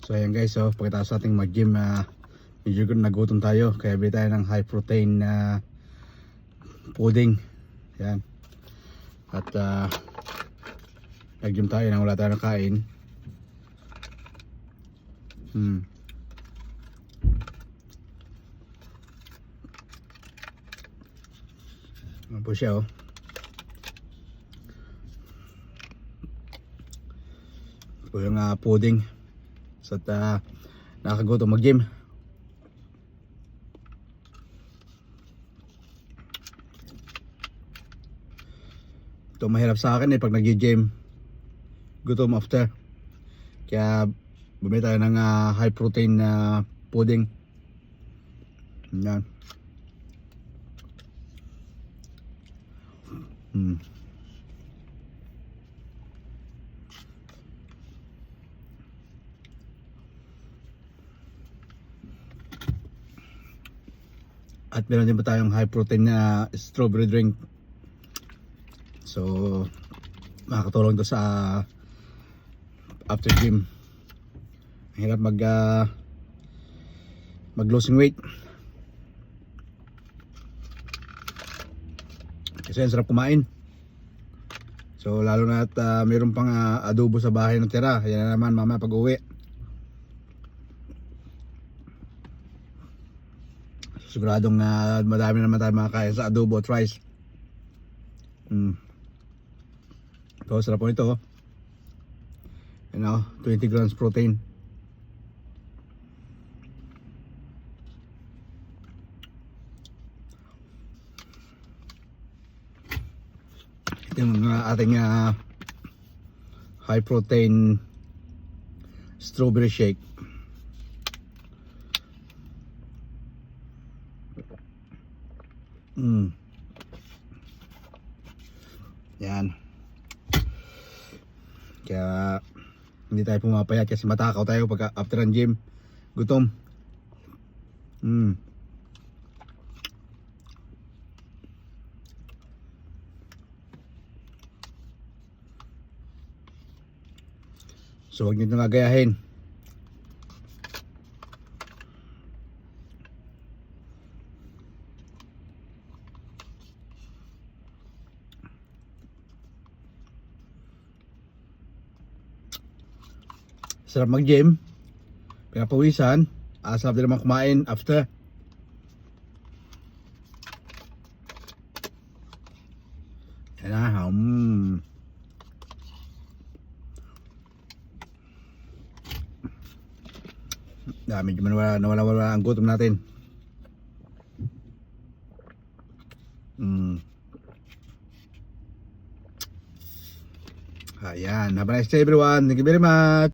So ayan guys, so pagkatapos ating mag-gym, medyo nagutom tayo. Kaya bili tayo ng high protein na pudding. Yan. At nag-gym tayo nang wala tayong kain. Ano po siya, oh. Ito yung pudding. So at nakakagutom mag-gym. Ito mahirap sa akin pag nag-gym, gutom after. Kaya bumili tayo ng high protein na pudding. Yan. At meron din pa tayong high protein na strawberry drink. So makakatulong to sa after gym. Hirap mag losing weight. Kasi ang sarap kumain. So lalo na at mayroon pang adobo sa bahay ng tira. Yan na naman mamaya pag uwi. Siguradong madami naman tayo makakain sa adobo at rice. Ito, sarap po ito. 20 grams protein. Ito yung ating high protein strawberry shake. Yan. Kaya hindi tayo pumapayat kasi matakaw tayo pag after ang gym. Gutom. So huwag nyo ito gagayahin. Sarap mag-gym, pinapawisan, sarap din naman kumain after. Yan na, medyo nawala ang gutom natin. Ayan, have a nice day everyone. Thank you very much.